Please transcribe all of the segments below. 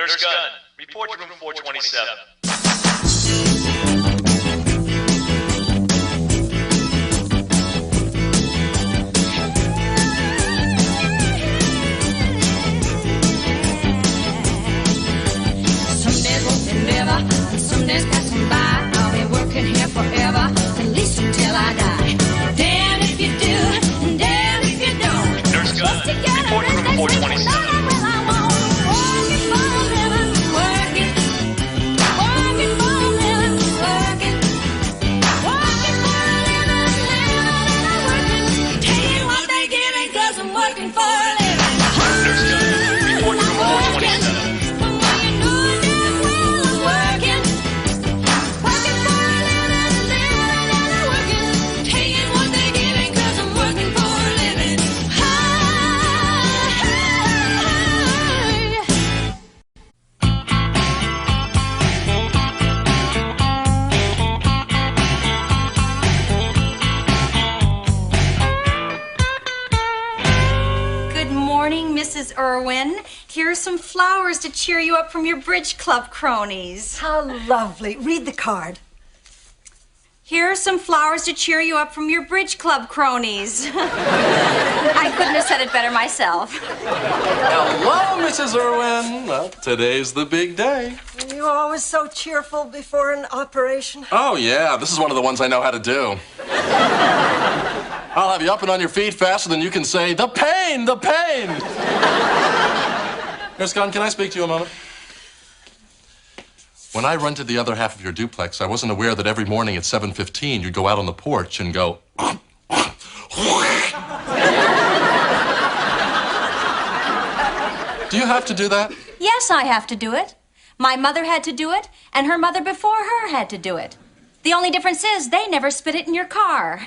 Nurse Gunn, report to room 427. Some days won't be never, some days passing by. I'll be working here forever, at least until I die. Damn if you do, and damn if you don't. Nurse Gunn, report to room 427. Mrs. Irwin, here's some flowers to cheer you up from your bridge club cronies. How lovely. Read the card. Here are some flowers to cheer you up from your bridge club cronies. I couldn't have said it better myself. Hello, Mrs. Irwin. Well, today's the big day. You're always so cheerful before an operation. Oh, yeah. This is one of the ones I know how to do. I'll have you up and on your feet faster than you can say, the pain, the pain. Nurse Gunn, can I speak to you a moment? When I rented the other half of your duplex, I wasn't aware that every morning at 7:15, you'd go out on the porch and go... Do you have to do that? Yes, I have to do it. My mother had to do it, and her mother before her had to do it. The only difference is they never spit it in your car.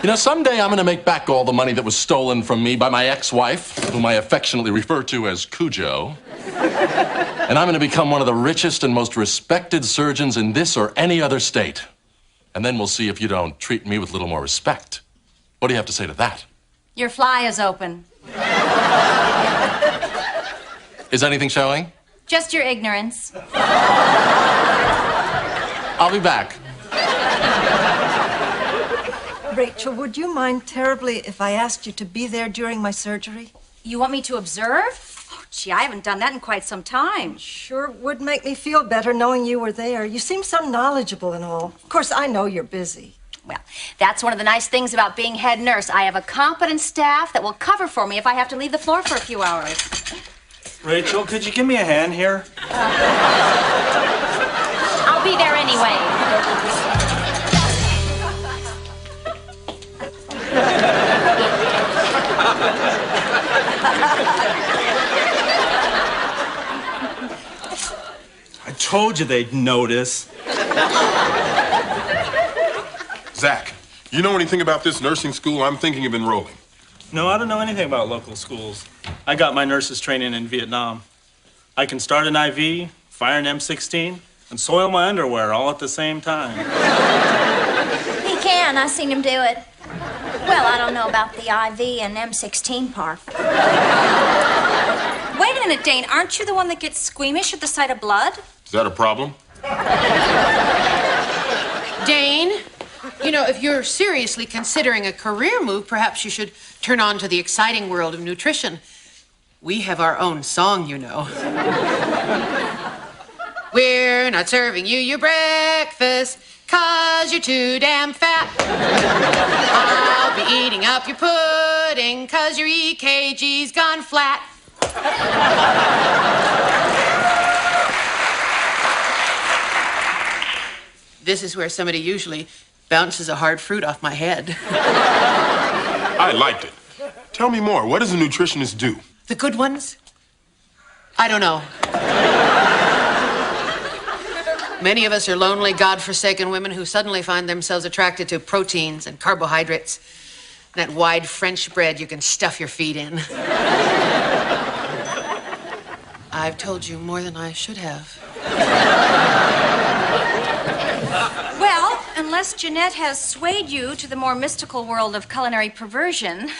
You know, someday I'm going to make back all the money that was stolen from me by my ex-wife, whom I affectionately refer to as Cujo. And I'm going to become one of the richest and most respected surgeons in this or any other state. And then we'll see if you don't treat me with a little more respect. What do you have to say to that? Your fly is open. Is anything showing? Just your ignorance. I'll be back. Rachel, would you mind terribly if I asked you to be there during my surgery? You want me to observe? Oh, gee, I haven't done that in quite some time. Sure would make me feel better knowing you were there. You seem so knowledgeable and all. Of course, I know you're busy. Well, that's one of the nice things about being head nurse. I have a competent staff that will cover for me if I have to leave the floor for a few hours. Rachel, could you give me a hand here? I'll be there anyway. I told you they'd notice. Zac, you know anything about this nursing school? I'm thinking of enrolling. No, I don't know anything about local schools. I got my nurse's training in Vietnam. I can start an IV, fire an M16, and soil my underwear all at the same time. He can. I seen him do it. Well, I don't know about the IV and M16 part. Wait a minute, Dane. Aren't you the one that gets squeamish at the sight of blood? Is that a problem? Dane, you know, if you're seriously considering a career move, perhaps you should turn on to the exciting world of nutrition. We have our own song, you know. We're not serving you your breakfast 'cause you're too damn fat. I'll be eating up your pudding 'cause your EKG's gone flat. This is where somebody usually bounces a hard fruit off my head. I liked it. Tell me more. What does a nutritionist do? The good ones? I don't know. Many of us are lonely, God-forsaken women who suddenly find themselves attracted to proteins and carbohydrates, and that wide French bread you can stuff your feet in. I've told you more than I should have. Well, unless Jeanette has swayed you to the more mystical world of culinary perversion,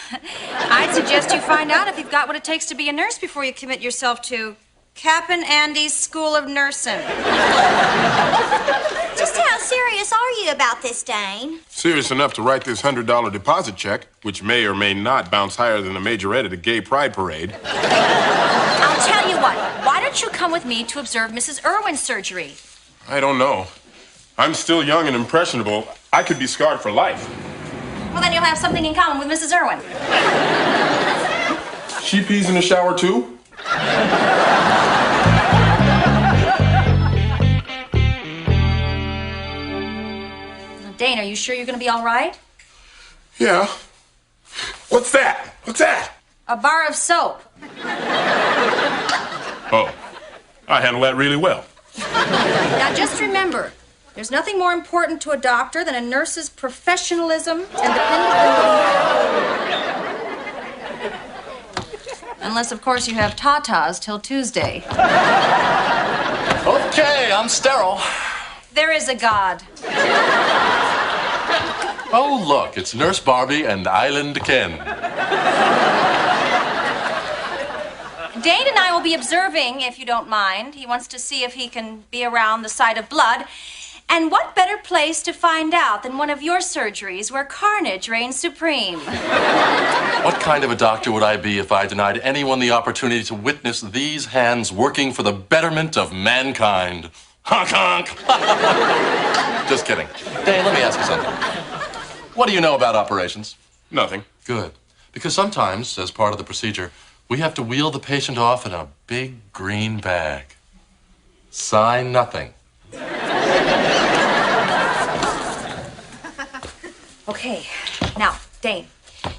I'd suggest you find out if you've got what it takes to be a nurse before you commit yourself to Cap'n Andy's School of Nursing. Just how serious are you about this, Dane? Serious enough to write this $100 deposit check, which may or may not bounce higher than a majorette at a gay pride parade. I'll tell you what. Why don't you come with me to observe Mrs. Irwin's surgery? I don't know. I'm still young and impressionable. I could be scarred for life. Well, then you'll have something in common with Mrs. Irwin. She pees in the shower, too? Dane, are you sure you're going to be all right? Yeah. What's that? What's that? A bar of soap. Oh, I handle that really well. Now, just remember, there's nothing more important to a doctor than a nurse's professionalism and dependability. Unless, of course, you have tatas till Tuesday. Okay, I'm sterile. There is a God. Oh, look, it's Nurse Barbie and Island Ken. Dane and I will be observing, if you don't mind. He wants to see if he can be around the sight of blood. And what better place to find out than one of your surgeries where carnage reigns supreme? What kind of a doctor would I be if I denied anyone the opportunity to witness these hands working for the betterment of mankind? Honk, honk. Just kidding. Dane, let me ask you something. What do you know about operations? Nothing. Good. Because sometimes, as part of the procedure, we have to wheel the patient off in a big green bag. Sign nothing. Okay, now, Dane,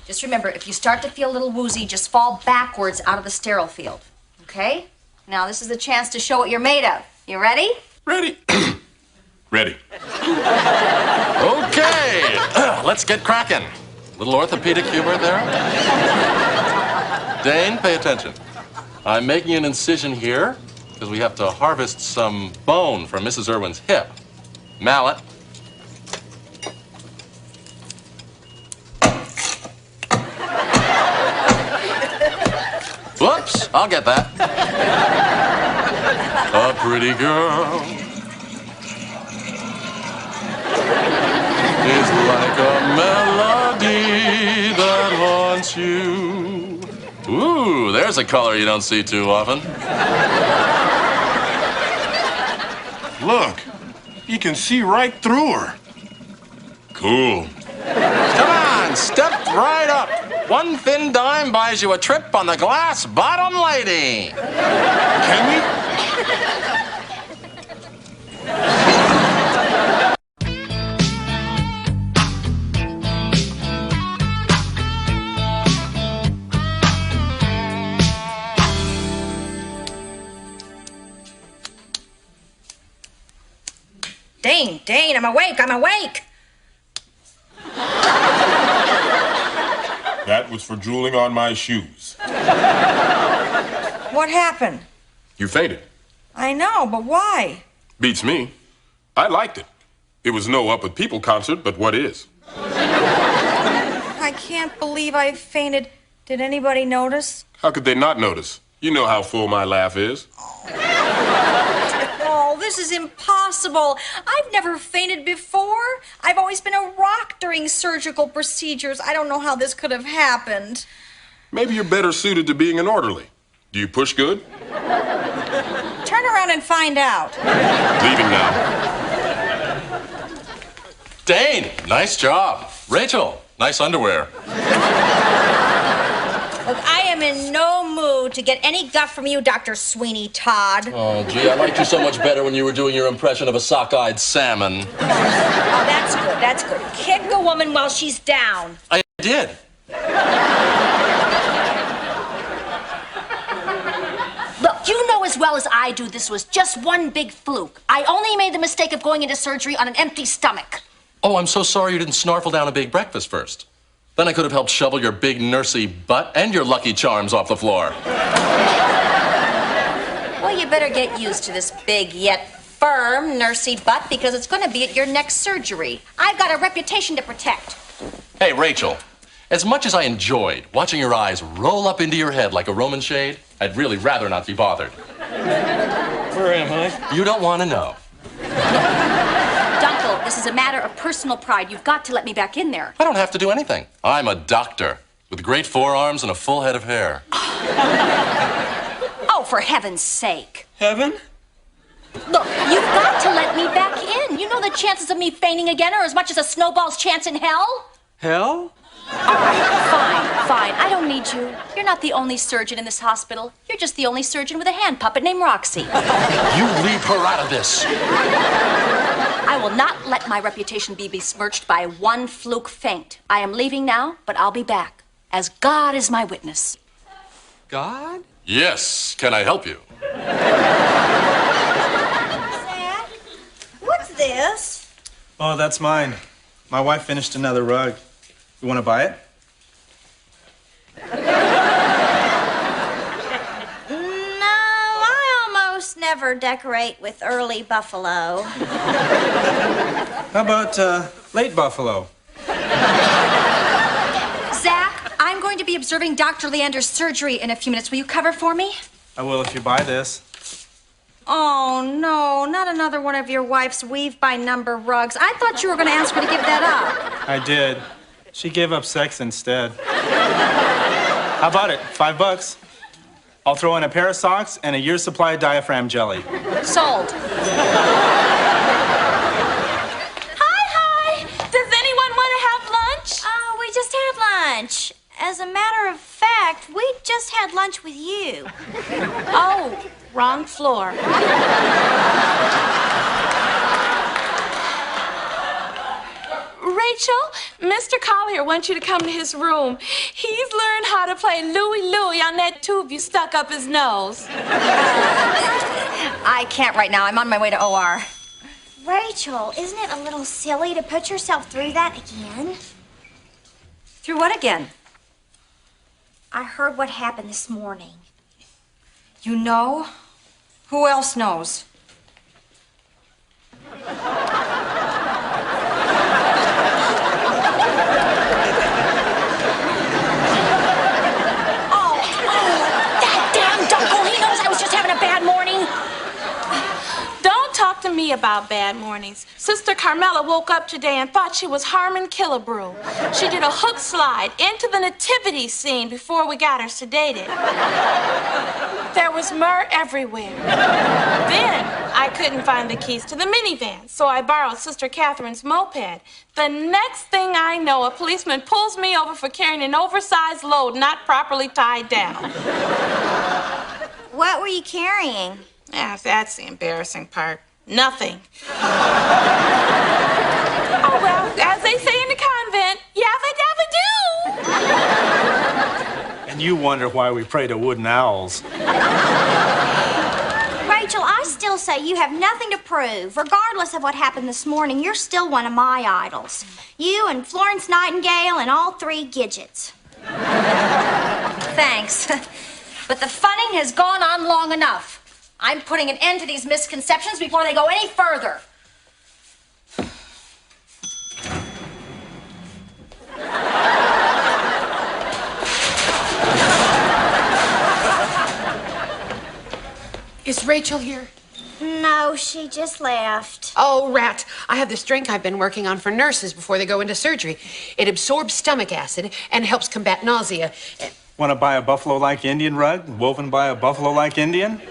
just remember, if you start to feel a little woozy, just fall backwards out of the sterile field, okay? Now, this is the chance to show what you're made of. You ready? Ready. Ready. Okay, let's get cracking. Little orthopedic humor there. Dane, pay attention. I'm making an incision here because we have to harvest some bone from Mrs. Irwin's hip. Mallet. Whoops, I'll get that. A pretty girl is like a melody that haunts you. Ooh, there's a color you don't see too often. Look, you can see right through her. Cool. Come on, step right up. One thin dime buys you a trip on the glass bottom lady. Can we? Dane, I'm awake. That was for drooling on my shoes. What happened? You fainted. I know, but why? Beats me. I liked it. It was no Up With People concert, but what is? I can't believe I fainted. Did anybody notice? How could they not notice? You know how full my laugh is. Oh, this is impossible. I've never fainted before. I've always been a rock during surgical procedures. I don't know how this could have happened. Maybe you're better suited to being an orderly. Do you push good? Turn around and find out. Leaving now. Dane, nice job. Rachel, nice underwear. Look, I am in no mood to get any guff from you, Dr. Sweeney Todd. Oh, gee, I liked you so much better when you were doing your impression of a sockeyed salmon. Oh, that's good. Kick a woman while she's down. I did. Look, you know as well as I do this was just one big fluke. I only made the mistake of going into surgery on an empty stomach. Oh, I'm so sorry you didn't snarfle down a big breakfast first. Then I could have helped shovel your big nursey butt and your Lucky Charms off the floor. Well, you better get used to this big yet firm nursey butt because it's going to be at your next surgery. I've got a reputation to protect. Hey, Rachel, As much as I enjoyed watching your eyes roll up into your head like a Roman shade, I'd really rather not be bothered. Where am I? You don't want to know. Dunkel, this is a matter of personal pride. You've got to let me back in there. I don't have to do anything. I'm a doctor with great forearms and a full head of hair. Oh, for heaven's sake. Heaven? Look, you've got to let me back in. You know the chances of me fainting again are as much as a snowball's chance in hell? Hell? All right, fine. I don't need you. You're not the only surgeon in this hospital. You're just the only surgeon with a hand puppet named Roxy. You leave her out of this. I will not let my reputation be besmirched by one fluke faint. I am leaving now, but I'll be back, as God is my witness. God? Yes, can I help you? Zac, what's this? Oh, that's mine. My wife finished another rug. You want to buy it? No, I almost never decorate with early buffalo. How about late buffalo? Zac, I'm going to be observing Dr. Leander's surgery in a few minutes. Will you cover for me? I will if you buy this. Oh, no, not another one of your wife's weave-by-number rugs. I thought you were going to ask her to give that up. I did. She gave up sex instead. How about it? $5. I'll throw in a pair of socks and a year's supply of diaphragm jelly. Sold. Hi. Does anyone want to have lunch? Oh, we just had lunch. As a matter of fact, we just had lunch with you. Oh, wrong floor. Rachel, Mr. Collier wants you to come to his room. He's learned how to play Louie Louie on that tube you stuck up his nose. I can't right now. I'm on my way to OR. Rachel, isn't it a little silly to put yourself through that again? Through what again? I heard what happened this morning. You know? Who else knows? To me about bad mornings. Sister Carmela woke up today and thought she was Harmon Killebrew. She did a hook slide into the nativity scene before we got her sedated. There was myrrh everywhere. Then I couldn't find the keys to the minivan, so I borrowed Sister Catherine's moped. The next thing I know, a policeman pulls me over for carrying an oversized load not properly tied down. What were you carrying? Yeah, that's the embarrassing part. Nothing. Oh, well, as they say in the convent, yabba dabba do. And you wonder why we pray to wooden owls. Rachel, I still say you have nothing to prove. Regardless of what happened this morning, you're still one of my idols. You and Florence Nightingale and all three Gidgets. Thanks. But the funning has gone on long enough. I'm putting an end to these misconceptions before they go any further. Is Rachel here? No, she just left. Oh, rat. I have this drink I've been working on for nurses before they go into surgery. It absorbs stomach acid and helps combat nausea. Want to buy a buffalo-like Indian rug woven by a buffalo-like Indian?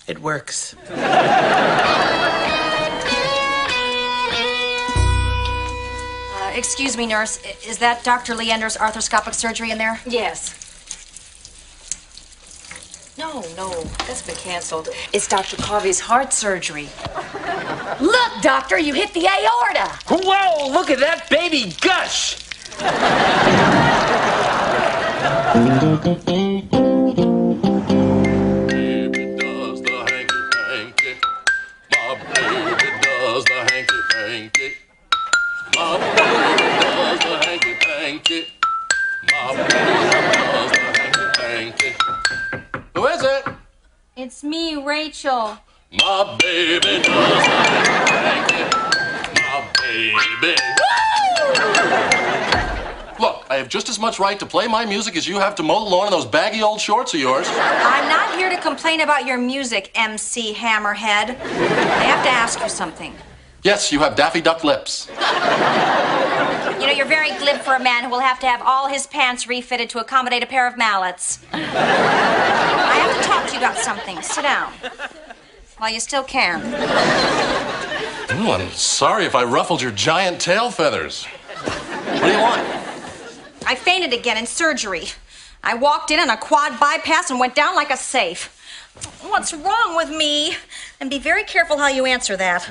It works. Excuse me, nurse. Is that Dr. Leander's arthroscopic surgery in there? Yes. No, that's been canceled. It's Dr. Carvey's heart surgery. Look, doctor, you hit the aorta. Whoa, look at that baby gush! Who is it? It's me, Rachel. My baby does the hanky-panky. My baby. Look, I have just as much right to play my music as you have to mow the lawn in those baggy old shorts of yours. I'm not here to complain about your music, MC Hammerhead. I have to ask you something. Yes, you have Daffy Duck lips. You know, you're very glib for a man who will have to have all his pants refitted to accommodate a pair of mallets. I have to talk to you about something. Sit down. While you still can. Ooh, I'm sorry if I ruffled your giant tail feathers. What do you want? I fainted again in surgery. I walked in on a quad bypass and went down like a safe. What's wrong with me? And be very careful how you answer that.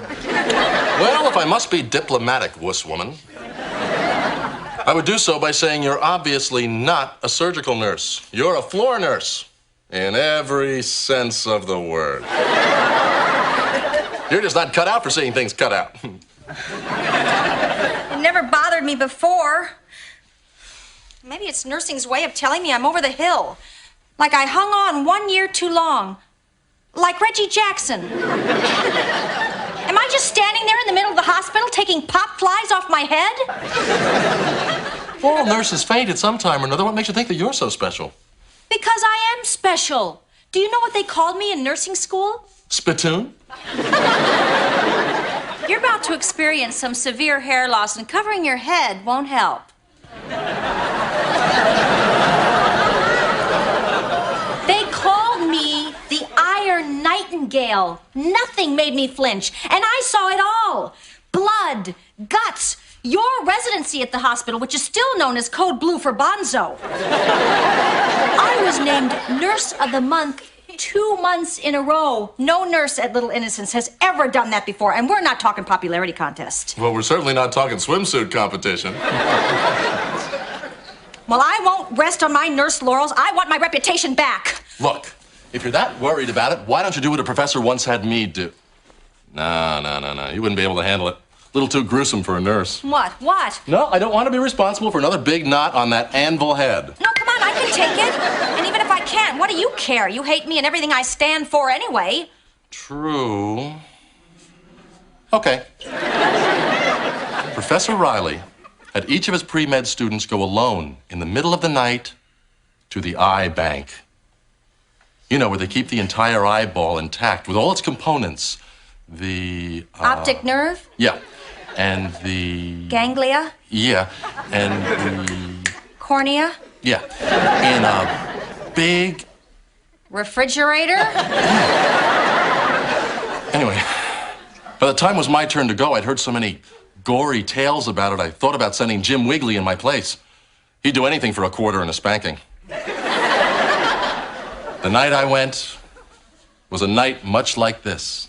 Well, if I must be diplomatic, wuss woman, I would do so by saying you're obviously not a surgical nurse. You're a floor nurse, in every sense of the word. You're just not cut out for seeing things cut out. It never bothered me before. Maybe it's nursing's way of telling me I'm over the hill. Like I hung on 1 year too long. Like Reggie Jackson. Am I just standing there in the middle of the hospital taking pop flies off my head? All nurses faint at some time or another. What makes you think that you're so special? Because I am special. Do you know what they called me in nursing school? Spittoon? You're about to experience some severe hair loss, and covering your head won't help. They called me the Iron Nightingale. Nothing made me flinch, and I saw it all. Blood, guts, your residency at the hospital, which is still known as Code Blue for Bonzo. I was named Nurse of the Month 2 months in a row. No nurse at Little Innocents has ever done that before, and we're not talking popularity contest. Well, we're certainly not talking swimsuit competition. Well, I won't rest on my nurse laurels. I want my reputation back. Look, if you're that worried about it, why don't you do what a professor once had me do? No. You wouldn't be able to handle it. A little too gruesome for a nurse. What? What? No, I don't want to be responsible for another big knot on that anvil head. No, come on, I can take it. And even if I can't, what do you care? You hate me and everything I stand for anyway. True. Okay. Professor Riley had each of his pre-med students go alone in the middle of the night to the eye bank. You know, where they keep the entire eyeball intact with all its components. The... Optic nerve? Yeah. And the... Ganglia? Yeah. And the... Cornea? Yeah. In a big... Refrigerator? Anyway, by the time it was my turn to go, I'd heard so many gory tales about it, I thought about sending Jim Wiggly in my place. He'd do anything for a quarter and a spanking. The night I went was a night much like this.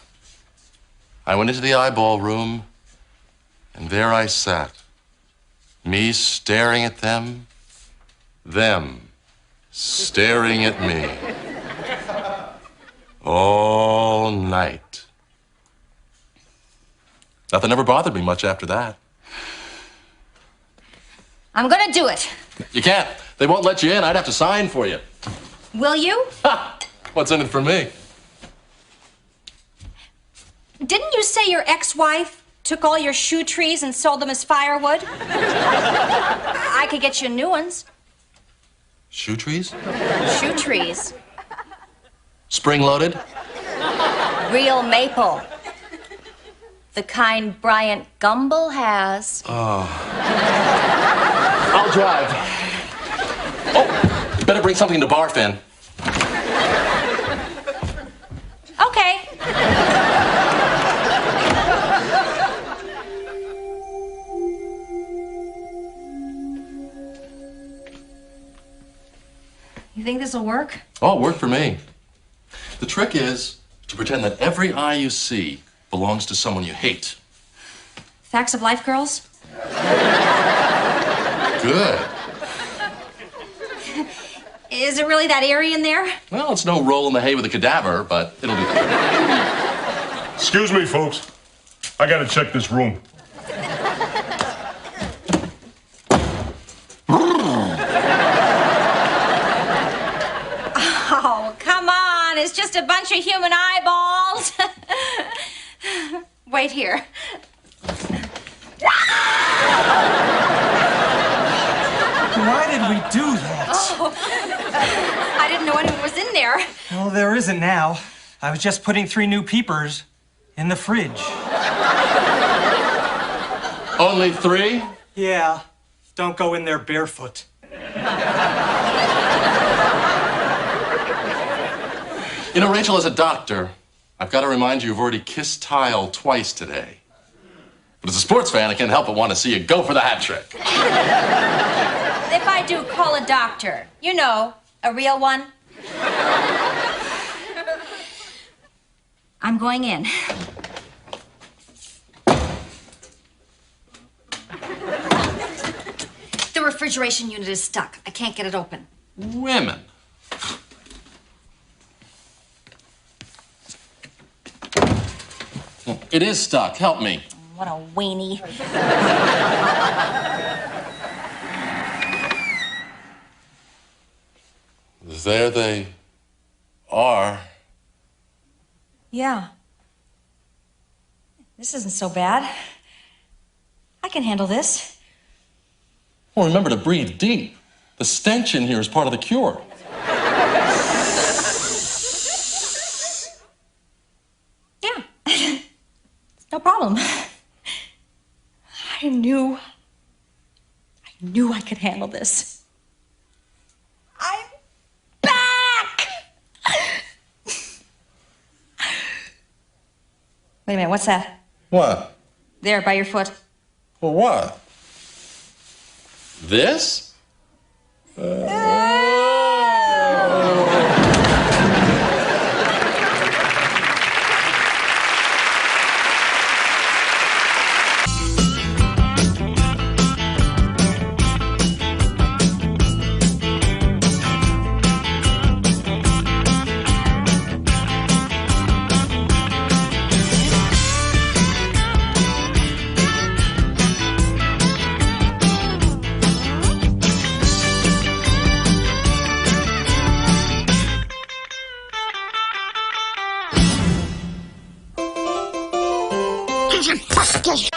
I went into the eyeball room, and there I sat, me staring at them staring at me, all night. Nothing ever bothered me much after that. I'm gonna do it. You can't. They won't let you in. I'd have to sign for you. Will you? Ha! What's in it for me? Didn't you say your ex-wife took all your shoe trees and sold them as firewood? I could get you new ones. Shoe trees? Shoe trees. Spring-loaded? Real maple. The kind Bryant Gumbel has. Oh. I'll drive. Oh, you better bring something to barf in. Okay. You think this'll work? Oh, it worked for me. The trick is to pretend that every eye you see belongs to someone you hate. Facts of life, girls? Good. Is it really that eerie in there? Well, it's no roll in the hay with a cadaver, but it'll be good. Excuse me, folks. I gotta check this room. Oh, come on. It's just a bunch of human eyeballs. Wait here. Why did we do that? Oh, I didn't know anyone was in there. Well, there isn't now. I was just putting 3 new peepers in the fridge. Only 3? Yeah. Don't go in there barefoot. You know, Rachel, as a doctor, I've got to remind you you've already kissed tile twice today. But as a sports fan, I can't help but want to see you go for the hat trick. If I do, call a doctor. You know, a real one. I'm going in. The refrigeration unit is stuck. I can't get it open. Women. It is stuck. Help me. What a weenie. There they are. Yeah. This isn't so bad. I can handle this. Well, remember to breathe deep. The stench in here is part of the cure. Yeah. No problem. I knew I could handle this. I'm back! Wait a minute, what's that? What? There, by your foot. Well, what? This? Investigation.